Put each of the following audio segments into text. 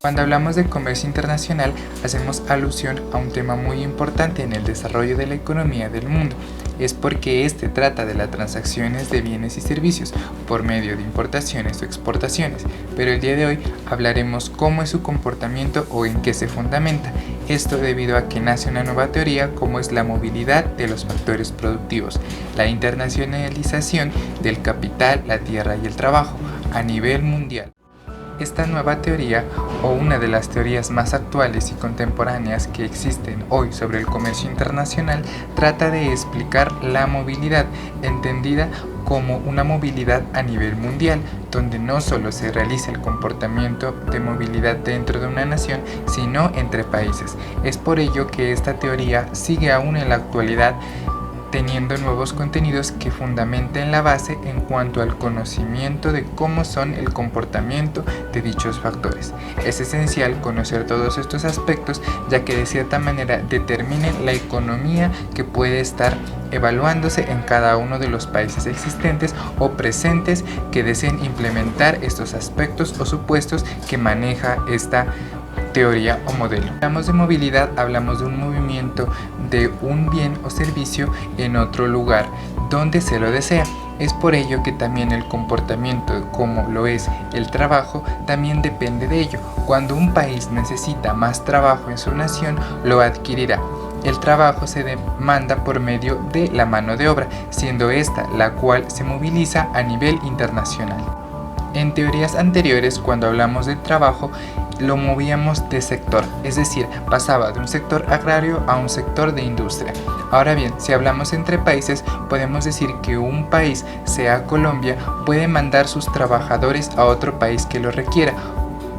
Cuando hablamos de comercio internacional, hacemos alusión a un tema muy importante en el desarrollo de la economía del mundo. Es porque este trata de las transacciones de bienes y servicios por medio de importaciones o exportaciones, pero el día de hoy hablaremos cómo es su comportamiento o en qué se fundamenta. Esto debido a que nace una nueva teoría como es la movilidad de los factores productivos, la internacionalización del capital, la tierra y el trabajo a nivel mundial. Esta nueva teoría, o una de las teorías más actuales y contemporáneas que existen hoy sobre el comercio internacional, trata de explicar la movilidad, entendida como una movilidad a nivel mundial, donde no solo se realiza el comportamiento de movilidad dentro de una nación, sino entre países. Es por ello que esta teoría sigue aún en la actualidad, teniendo nuevos contenidos que fundamenten la base en cuanto al conocimiento de cómo son el comportamiento de dichos factores. Es esencial conocer todos estos aspectos, ya que de cierta manera determinen la economía que puede estar evaluándose en cada uno de los países existentes o presentes que deseen implementar estos aspectos o supuestos que maneja esta teoría o modelo. Hablamos de movilidad, hablamos de un movimiento de un bien o servicio en otro lugar donde se lo desea. Es por ello que también el comportamiento, como lo es el trabajo, también depende de ello. Cuando un país necesita más trabajo en su nación, lo adquirirá. El trabajo se demanda por medio de la mano de obra, siendo esta la cual se moviliza a nivel internacional. En teorías anteriores, cuando hablamos del trabajo, lo movíamos de sector, es decir, pasaba de un sector agrario a un sector de industria. Ahora bien, si hablamos entre países, podemos decir que un país, sea Colombia, puede mandar sus trabajadores a otro país que lo requiera,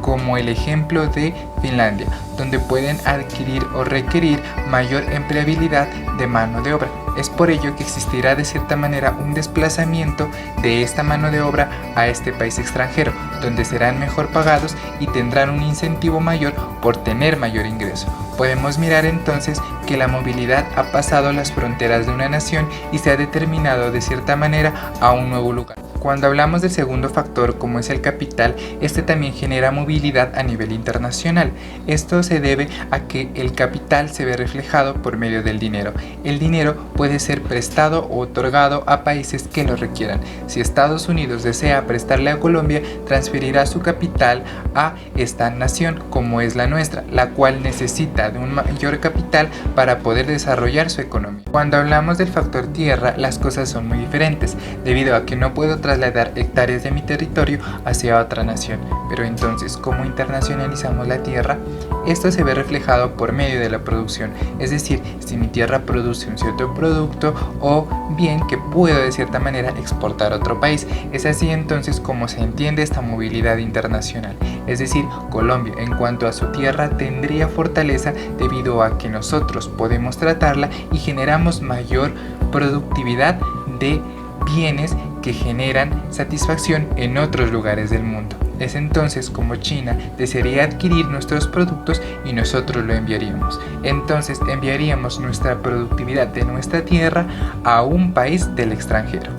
como el ejemplo de Finlandia, donde pueden adquirir o requerir mayor empleabilidad de mano de obra. Es por ello que existirá de cierta manera un desplazamiento de esta mano de obra a este país extranjero, donde serán mejor pagados y tendrán un incentivo mayor por tener mayor ingreso. Podemos mirar entonces que la movilidad ha pasado las fronteras de una nación y se ha determinado de cierta manera a un nuevo lugar. Cuando hablamos del segundo factor, como es el capital, este también genera movilidad a nivel internacional. Esto se debe a que el capital se ve reflejado por medio del dinero. El dinero puede ser prestado o otorgado a países que lo requieran. Si Estados Unidos desea prestarle a Colombia, transferirá su capital a esta nación, como es la nuestra, la cual necesita de un mayor capital para poder desarrollar su economía. Cuando hablamos del factor tierra, las cosas son muy diferentes, debido a que no puedo trasladar hectáreas de mi territorio hacia otra nación. Pero entonces, ¿cómo internacionalizamos la tierra? Esto se ve reflejado por medio de la producción, es decir, si mi tierra produce un cierto producto o bien que puedo de cierta manera exportar a otro país. Es así entonces como se entiende esta movilidad internacional, es decir, Colombia en cuanto a su tierra tendría fortaleza debido a que nosotros podemos tratarla y generamos mayor productividad de bienes que generan satisfacción en otros lugares del mundo. Es entonces como China desearía adquirir nuestros productos y nosotros lo enviaríamos. Entonces enviaríamos nuestra productividad de nuestra tierra a un país del extranjero.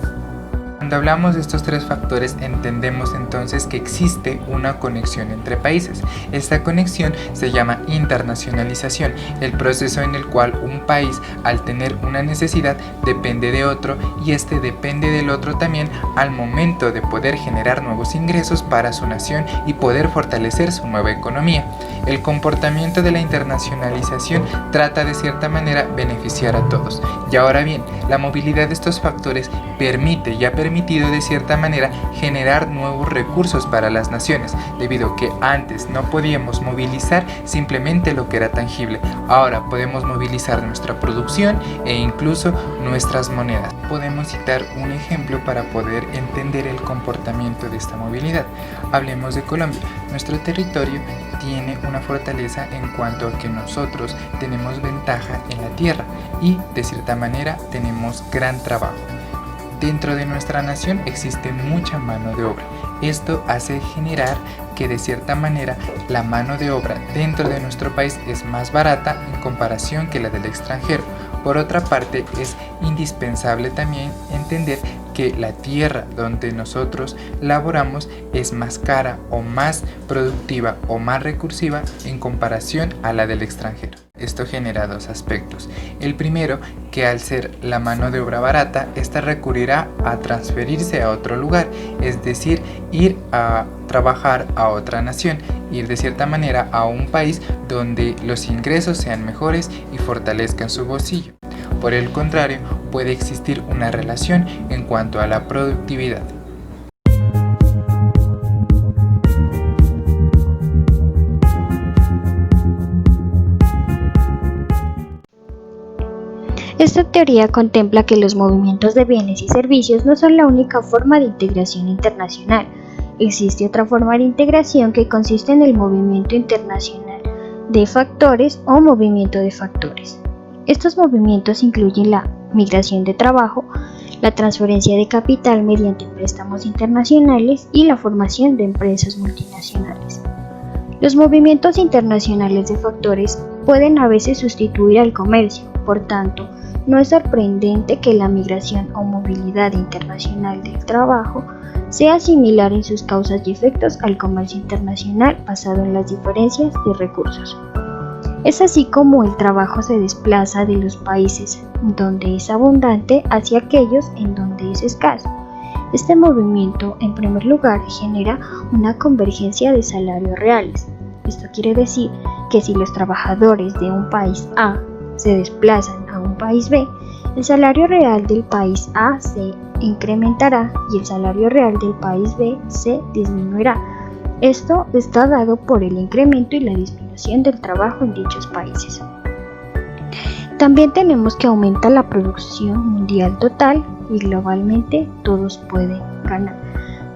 Cuando hablamos de estos tres factores, entendemos entonces que existe una conexión entre países. Esta conexión se llama internacionalización, el proceso en el cual un país, al tener una necesidad, depende de otro y este depende del otro también al momento de poder generar nuevos ingresos para su nación y poder fortalecer su nueva economía. El comportamiento de la internacionalización trata de cierta manera beneficiar a todos. Y ahora bien, la movilidad de estos factores permite y ha permitido de cierta manera generar nuevos recursos para las naciones, debido a que antes no podíamos movilizar simplemente lo que era tangible. Ahora podemos movilizar nuestra producción e incluso nuestras monedas. Podemos citar un ejemplo para poder entender el comportamiento de esta movilidad. Hablemos de Colombia. Nuestro territorio tiene una fortaleza en cuanto a que nosotros tenemos ventaja en la tierra y de cierta manera tenemos gran trabajo. Dentro de nuestra nación existe mucha mano de obra. Esto hace generar que de cierta manera la mano de obra dentro de nuestro país es más barata en comparación que la del extranjero. Por otra parte, es indispensable también entender que la tierra donde nosotros laboramos es más cara o más productiva o más recursiva en comparación a la del extranjero. Esto genera dos aspectos. El primero, que al ser la mano de obra barata, esta recurrirá a transferirse a otro lugar, es decir, ir a trabajar a otra nación, ir de cierta manera a un país donde los ingresos sean mejores y fortalezcan su bolsillo. Por el contrario, puede existir una relación en cuanto a la productividad. Esta teoría contempla que los movimientos de bienes y servicios no son la única forma de integración internacional. Existe otra forma de integración que consiste en el movimiento internacional de factores o movimiento de factores. Estos movimientos incluyen la migración de trabajo, la transferencia de capital mediante préstamos internacionales y la formación de empresas multinacionales. Los movimientos internacionales de factores pueden a veces sustituir al comercio, por tanto, no es sorprendente que la migración o movilidad internacional del trabajo sea similar en sus causas y efectos al comercio internacional basado en las diferencias de recursos. Es así como el trabajo se desplaza de los países donde es abundante hacia aquellos en donde es escaso. Este movimiento, en primer lugar, genera una convergencia de salarios reales. Esto quiere decir que si los trabajadores de un país A se desplazan a un país B, el salario real del país A se incrementará y el salario real del país B se disminuirá. Esto está dado por el incremento y la disminución del trabajo en dichos países. También tenemos que aumenta la producción mundial total y globalmente todos pueden ganar,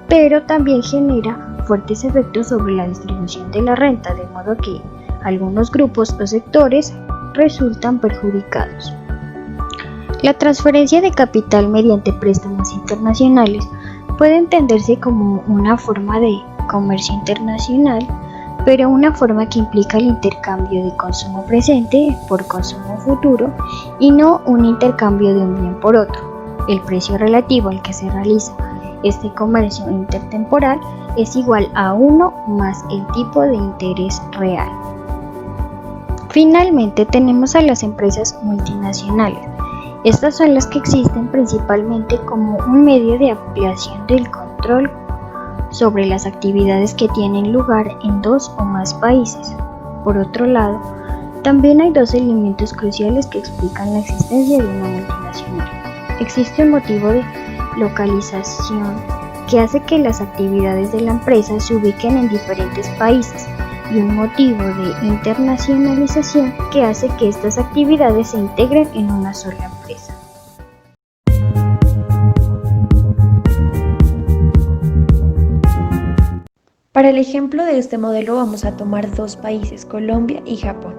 pero también genera fuertes efectos sobre la distribución de la renta, de modo que algunos grupos o sectores resultan perjudicados. La transferencia de capital mediante préstamos internacionales puede entenderse como una forma de comercio internacional, pero una forma que implica el intercambio de consumo presente por consumo futuro y no un intercambio de un bien por otro. El precio relativo al que se realiza este comercio intertemporal es igual a 1 más el tipo de interés real. Finalmente tenemos a las empresas multinacionales. Estas son las que existen principalmente como un medio de ampliación del control sobre las actividades que tienen lugar en 2 o más países. Por otro lado, también hay dos elementos cruciales que explican la existencia de una multinacional. Existe un motivo de localización que hace que las actividades de la empresa se ubiquen en diferentes países y un motivo de internacionalización que hace que estas actividades se integren en una sola empresa. Para el ejemplo de este modelo vamos a tomar dos países, Colombia y Japón.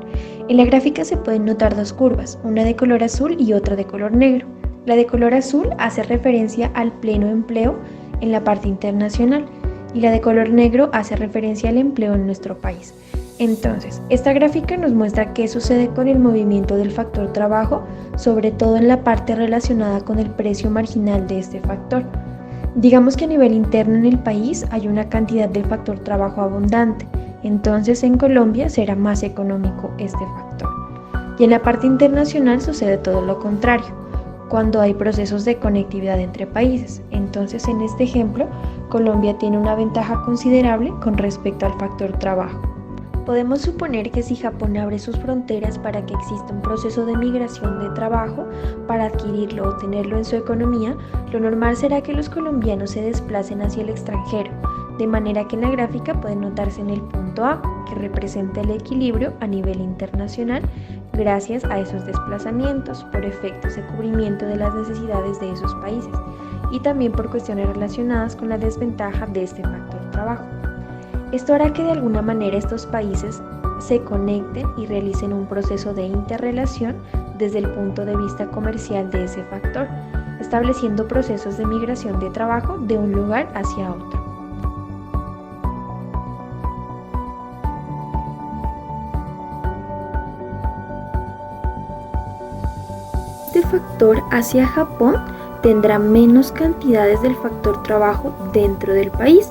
En la gráfica se pueden notar dos curvas, una de color azul y otra de color negro. La de color azul hace referencia al pleno empleo en la parte internacional y la de color negro hace referencia al empleo en nuestro país. Entonces, esta gráfica nos muestra qué sucede con el movimiento del factor trabajo, sobre todo en la parte relacionada con el precio marginal de este factor. Digamos que a nivel interno en el país hay una cantidad del factor trabajo abundante, entonces en Colombia será más económico este factor. Y en la parte internacional sucede todo lo contrario, cuando hay procesos de conectividad entre países. Entonces en este ejemplo, Colombia tiene una ventaja considerable con respecto al factor trabajo. Podemos suponer que si Japón abre sus fronteras para que exista un proceso de migración de trabajo para adquirirlo o tenerlo en su economía, lo normal será que los colombianos se desplacen hacia el extranjero, de manera que en la gráfica puede notarse en el punto A, que representa el equilibrio a nivel internacional gracias a esos desplazamientos por efectos de cubrimiento de las necesidades de esos países y también por cuestiones relacionadas con la desventaja de este factor trabajo. Esto hará que de alguna manera estos países se conecten y realicen un proceso de interrelación desde el punto de vista comercial de ese factor, estableciendo procesos de migración de trabajo de un lugar hacia otro. Este factor hacia Japón tendrá menos cantidades del factor trabajo dentro del país,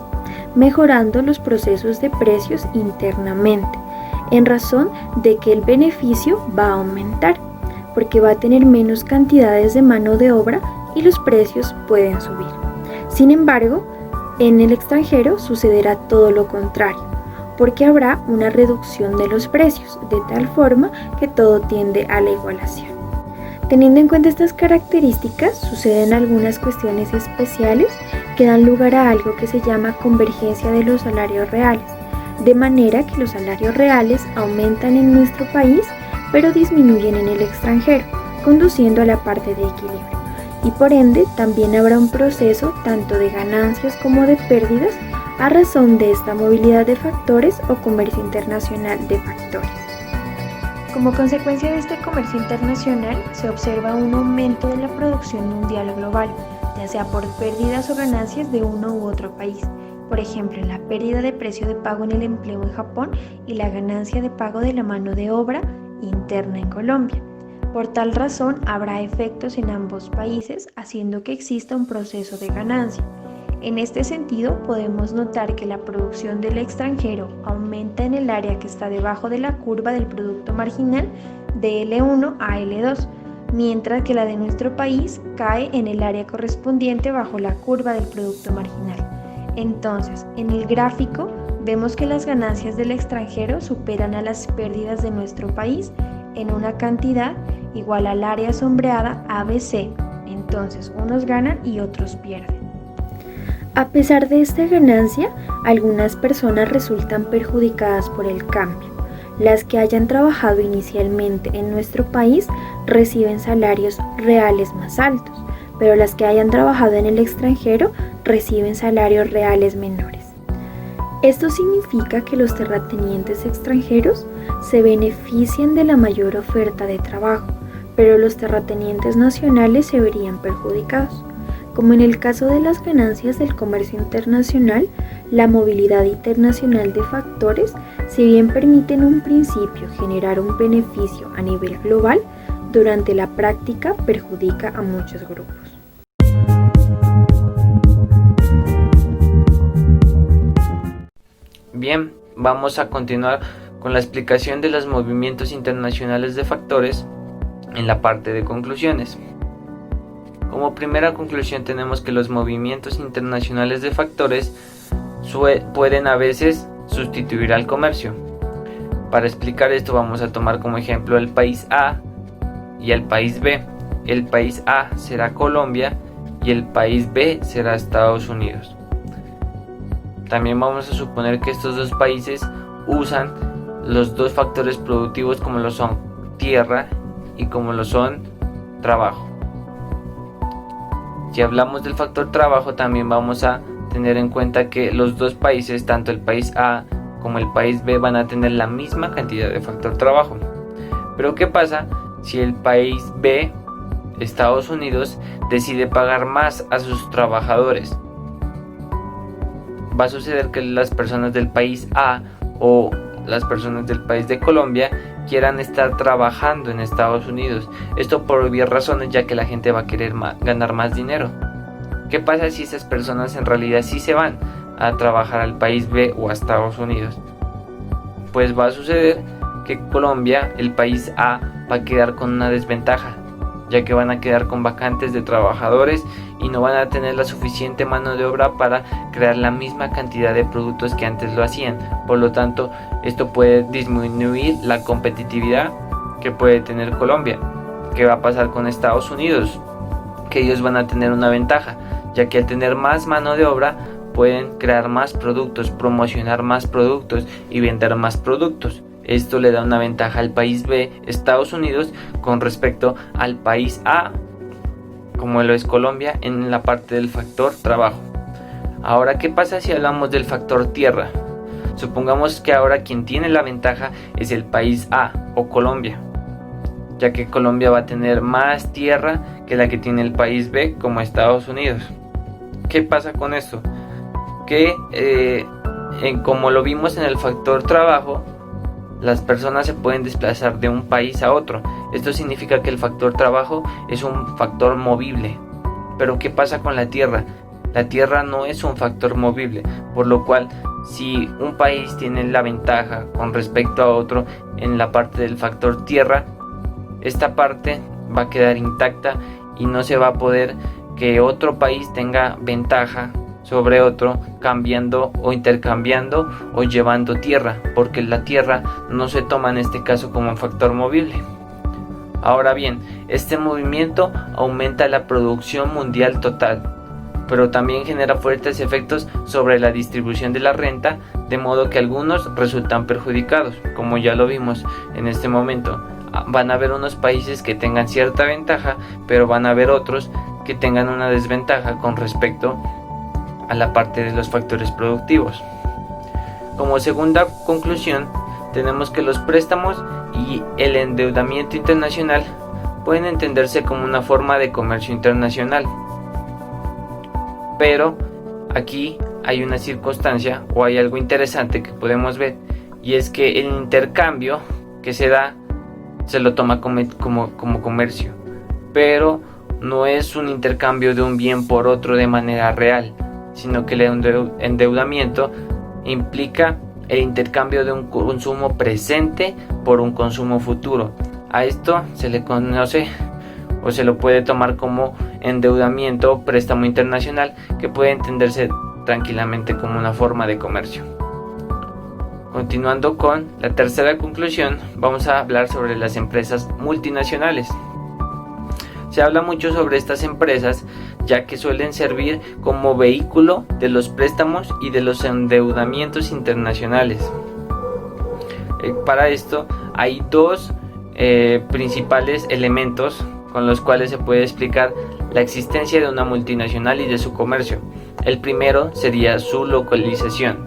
mejorando los procesos de precios internamente, en razón de que el beneficio va a aumentar, porque va a tener menos cantidades de mano de obra y los precios pueden subir. Sin embargo, en el extranjero sucederá todo lo contrario, porque habrá una reducción de los precios, de tal forma que todo tiende a la igualación. Teniendo en cuenta estas características, suceden algunas cuestiones especiales que dan lugar a algo que se llama convergencia de los salarios reales, de manera que los salarios reales aumentan en nuestro país, pero disminuyen en el extranjero, conduciendo a la parte de equilibrio. Y por ende, también habrá un proceso tanto de ganancias como de pérdidas a razón de esta movilidad de factores o comercio internacional de factores. Como consecuencia de este comercio internacional, se observa un aumento de la producción mundial global, ya sea por pérdidas o ganancias de uno u otro país. Por ejemplo, la pérdida de precio de pago en el empleo en Japón y la ganancia de pago de la mano de obra interna en Colombia. Por tal razón, habrá efectos en ambos países, haciendo que exista un proceso de ganancia. En este sentido, podemos notar que la producción del extranjero aumenta en el área que está debajo de la curva del producto marginal de L1 a L2, mientras que la de nuestro país cae en el área correspondiente bajo la curva del producto marginal. Entonces, en el gráfico vemos que las ganancias del extranjero superan a las pérdidas de nuestro país en una cantidad igual al área sombreada ABC. Entonces, unos ganan y otros pierden. A pesar de esta ganancia, algunas personas resultan perjudicadas por el cambio. Las que hayan trabajado inicialmente en nuestro país reciben salarios reales más altos, pero las que hayan trabajado en el extranjero reciben salarios reales menores. Esto significa que los terratenientes extranjeros se benefician de la mayor oferta de trabajo, pero los terratenientes nacionales se verían perjudicados. Como en el caso de las ganancias del comercio internacional, la movilidad internacional de factores, si bien permite en un principio generar un beneficio a nivel global, durante la práctica perjudica a muchos grupos. Bien, vamos a continuar con la explicación de los movimientos internacionales de factores en la parte de conclusiones. Como primera conclusión tenemos que los movimientos internacionales de factores pueden a veces sustituir al comercio. Para explicar esto vamos a tomar como ejemplo el país A y el país B. El país A será Colombia y el país B será Estados Unidos. También vamos a suponer que estos dos países usan los dos factores productivos como lo son tierra y como lo son trabajo. Si hablamos del factor trabajo, también vamos a tener en cuenta que los dos países, tanto el país A como el país B, van a tener la misma cantidad de factor trabajo. Pero ¿qué pasa si el país B, Estados Unidos, decide pagar más a sus trabajadores? Va a suceder que las personas del país A o las personas del país de Colombia quieran estar trabajando en Estados Unidos. Esto por obvias razones, ya que la gente va a querer ganar más dinero. ¿Qué pasa si esas personas en realidad sí se van a trabajar al país B o a Estados Unidos? Pues va a suceder que Colombia, el país A, va a quedar con una desventaja, ya que van a quedar con vacantes de trabajadores y no van a tener la suficiente mano de obra para crear la misma cantidad de productos que antes lo hacían. Por lo tanto, esto puede disminuir la competitividad que puede tener Colombia. ¿Qué va a pasar con Estados Unidos? Que ellos van a tener una ventaja, ya que al tener más mano de obra pueden crear más productos, promocionar más productos y vender más productos. Esto le da una ventaja al país B, Estados Unidos, con respecto al país A, como lo es Colombia, en la parte del factor trabajo. Ahora, ¿qué pasa si hablamos del factor tierra? Supongamos que ahora quien tiene la ventaja es el país A o Colombia, ya que Colombia va a tener más tierra que la que tiene el país B, como Estados Unidos. ¿Qué pasa con esto? Que como lo vimos en el factor trabajo, las personas se pueden desplazar de un país a otro. Esto significa que el factor trabajo es un factor movible. Pero ¿qué pasa con la tierra? La tierra no es un factor movible, por lo cual si un país tiene la ventaja con respecto a otro en la parte del factor tierra, esta parte va a quedar intacta y no se va a poder que otro país tenga ventaja sobre otro cambiando o intercambiando o llevando tierra, porque la tierra no se toma en este caso como un factor movible. Ahora bien, este movimiento aumenta la producción mundial total, pero también genera fuertes efectos sobre la distribución de la renta, de modo que algunos resultan perjudicados, como ya lo vimos en este momento. Van a haber unos países que tengan cierta ventaja, pero van a haber otros que tengan una desventaja con respecto a la parte de los factores productivos. Como segunda conclusión, tenemos que los préstamos y el endeudamiento internacional pueden entenderse como una forma de comercio internacional. Pero aquí hay una circunstancia o hay algo interesante que podemos ver, y es que el intercambio que se da se lo toma como comercio, pero no es un intercambio de un bien por otro de manera real, sino que el endeudamiento implica el intercambio de un consumo presente por un consumo futuro. A esto se le conoce o se lo puede tomar como endeudamiento o préstamo internacional, que puede entenderse tranquilamente como una forma de comercio. Continuando con la tercera conclusión, vamos a hablar sobre las empresas multinacionales. Se habla mucho sobre estas empresas, ya que suelen servir como vehículo de los préstamos y de los endeudamientos internacionales. Para esto hay dos principales elementos con los cuales se puede explicar la existencia de una multinacional y de su comercio. El primero sería su localización,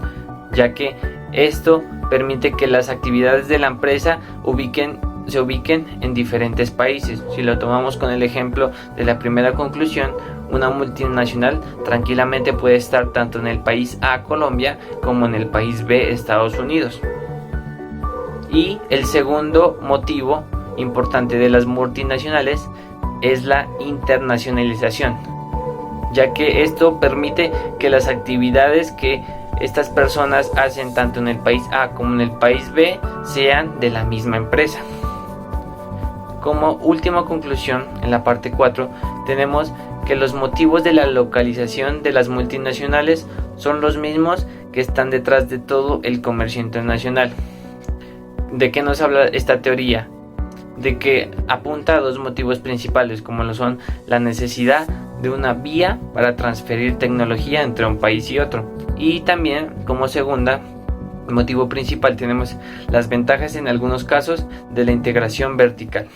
ya que esto permite que las actividades de la empresa se ubiquen en diferentes países. Si lo tomamos con el ejemplo de la primera conclusión, una multinacional tranquilamente puede estar tanto en el país A, Colombia, como en el país B, Estados Unidos. Y el segundo motivo importante de las multinacionales es la internacionalización, ya que esto permite que las actividades que estas personas hacen tanto en el país A como en el país B sean de la misma empresa. Como última conclusión, en la parte 4, tenemos que los motivos de la localización de las multinacionales son los mismos que están detrás de todo el comercio internacional. ¿De qué nos habla esta teoría? De que apunta a dos motivos principales, como lo son la necesidad de una vía para transferir tecnología entre un país y otro, y también como segunda motivo principal tenemos las ventajas en algunos casos de la integración vertical.